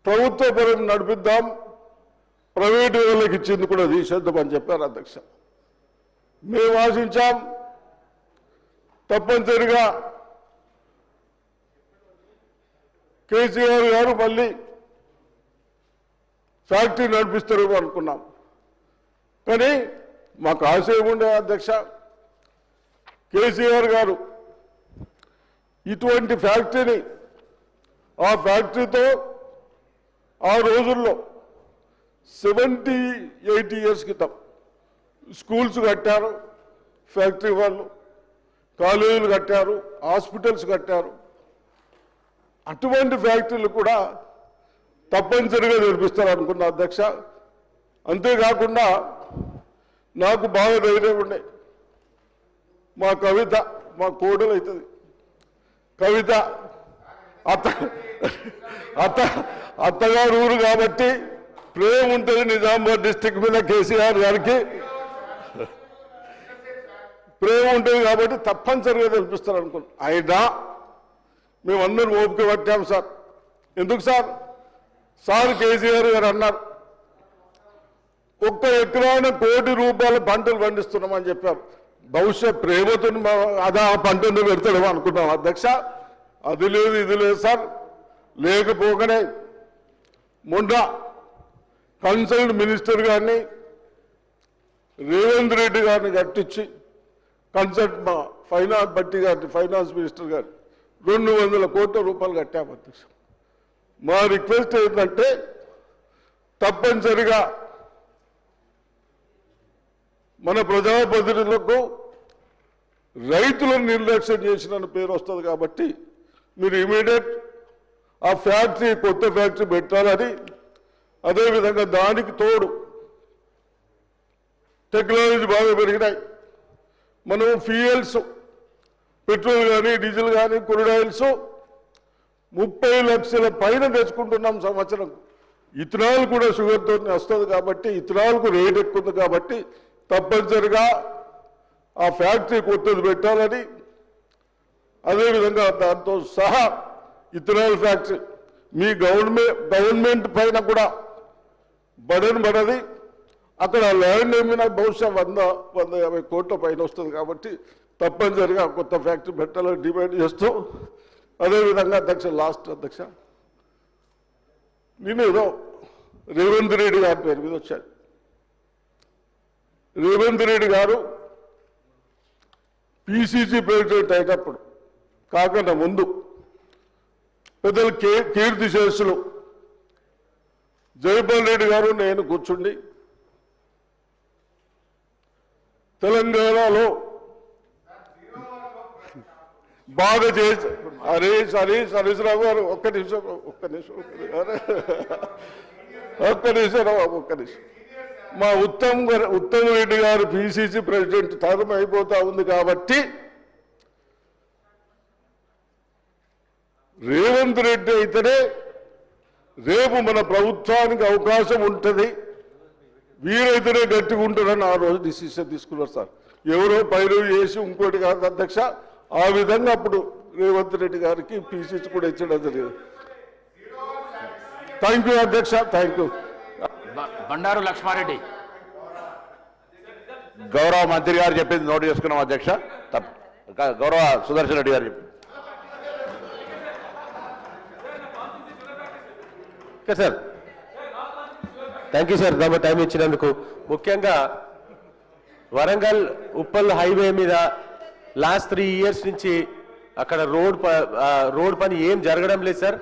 ప్రభుత్వ పరం నడిపిద్దాం, ప్రైవేటు వాళ్ళకి ఇచ్చింది కూడా తీసేద్దామని చెప్పారు అధ్యక్ష. మేము ఆశించాం తప్పనిసరిగా కేసీఆర్ గారు మళ్ళీ ఫ్యాక్టరీ నడిపిస్తారు అనుకున్నాం. కానీ మాకు ఆశ ఏముండే అధ్యక్ష, కేసీఆర్ గారు ఇటువంటి ఫ్యాక్టరీని ఆ ఫ్యాక్టరీతో ఆ రోజుల్లో 70-80 years క్రితం స్కూల్స్ కట్టారు, ఫ్యాక్టరీ వాళ్ళు కాలేజీలు కట్టారు, హాస్పిటల్స్ కట్టారు. అటువంటి ఫ్యాక్టరీలు కూడా తప్పనిసరిగా నిర్మిస్తారు అనుకున్నా అధ్యక్ష. అంతేకాకుండా నాకు బాగా ధైర్యం ఉండే, మా కవిత మా కోడలు అవుతుంది కవిత, అత్తగారు ఊరు కాబట్టి ప్రేమ ఉంటుంది నిజామాబాద్ డిస్టిక్ మీద, కేసీఆర్ గారికి ప్రేమ ఉంటుంది కాబట్టి తప్పనిసరిగా తెలిపిస్తారు అనుకున్నాం. అయినా మేమందరం ఓపిక పట్టాం సార్. ఎందుకు సార్ కేసీఆర్ గారు అన్నారు 1 ఎకరాన ₹1,00,00,000 పంటలు పండిస్తున్నామని చెప్పారు. బహుశా ప్రేమతో అదే ఆ పంటను పెడతాడేమో అనుకున్నాం అధ్యక్ష. అది లేదు ఇది లేదు సార్. లేకపోగానే మొన్న కన్సల్ట్ మినిస్టర్ గారిని రేవంత్ రెడ్డి గారిని కట్టించి కన్సల్ట్ మా ఫైనాన్స్ మినిస్టర్ గారు 200 కోట్ల రూపాయలు కట్టాము అధ్యక్ష. మా రిక్వెస్ట్ ఏంటంటే తప్పనిసరిగా మన ప్రజాప్రతినిధులకు రైతులను నిర్లక్ష్యం చేసిన పేరు వస్తుంది కాబట్టి మీరు ఇమీడియట్ ఆ ఫ్యాక్టరీ కొత్త ఫ్యాక్టరీ పెట్టాలని, అదేవిధంగా దానికి తోడు టెక్నాలజీ బాగా పెరిగినాయి. మనం ఫ్యూయల్స్ పెట్రోల్ కానీ డీజిల్ కానీ క్రూడ్ ఆయిల్స్ 30 లక్షల పైన తెచ్చుకుంటున్నాం సంవత్సరం. ఇథనాల్ కూడా షుగర్తో వస్తుంది కాబట్టి ఇథనాల్కు రేట్ ఎక్కువ ఉంది కాబట్టి తప్పనిసరిగా ఆ ఫ్యాక్టరీ కొత్తది పెట్టాలని, అదేవిధంగా దాంతో సహా ఇథనాల్ ఫ్యాక్టరీ మీ గవర్నమెంట్ పైన కూడా బడన్ పడది. అక్కడ ల్యాండ్ ఏమైనా బహుశా 100-150 కోట్ల పైన వస్తుంది కాబట్టి తప్పనిసరిగా కొత్త ఫ్యాక్టరీ పెట్టాలని డిమాండ్ చేస్తూ, అదేవిధంగా అధ్యక్ష లాస్ట్ అధ్యక్ష నేను ఏదో రేవంత్ రెడ్డి గారి పేరు మీద వచ్చాను. రేవంత్ రెడ్డి గారు పిసిసి ప్రెసిడెంట్ అయినప్పుడు కాకుండా ముందు పెద్దలు కీర్తి శేషులు జైపాల్ రెడ్డి గారు నేను కూర్చుండి తెలంగాణలో బాగా చేసి హరీష్ రావు గారు ఒక్క నిమిషం మా ఉత్తమ్ రెడ్డి గారు పిసిసి ప్రెసిడెంట్ టర్మ్ అయిపోతా ఉంది కాబట్టి రేవంత్ రెడ్డి అయితేనే రేపు మన ప్రభుత్వానికి అవకాశం ఉంటుంది, వీరైతేనే గట్టిగా ఉంటారని ఆ రోజు డిసిషన్ తీసుకున్నారు సార్. ఎవరో పైరు చేసి ఇంకోటి కాదు అధ్యక్ష. ఆ విధంగా అప్పుడు రేవంత్ రెడ్డి గారికి పిసిసి కూడా ఇచ్చడం జరిగింది. థ్యాంక్ యూ అధ్యక్ష. Thank you. బండారు లక్ష్మారెడ్డి. గౌరవ మంత్రి గారు చెప్పింది నోట్ చేసుకున్నాం అధ్యక్ష. గౌరవ సుదర్శన్ రెడ్డి గారు చెప్పింది. Sir thank you sir time ఇచ్చినందుకు. ముఖ్యంగా వరంగల్ ఉప్పల్ హైవే మీద లాస్ట్ 3 years నుంచి అక్కడ రోడ్ పని ఏం జరగడం లేదు సార్.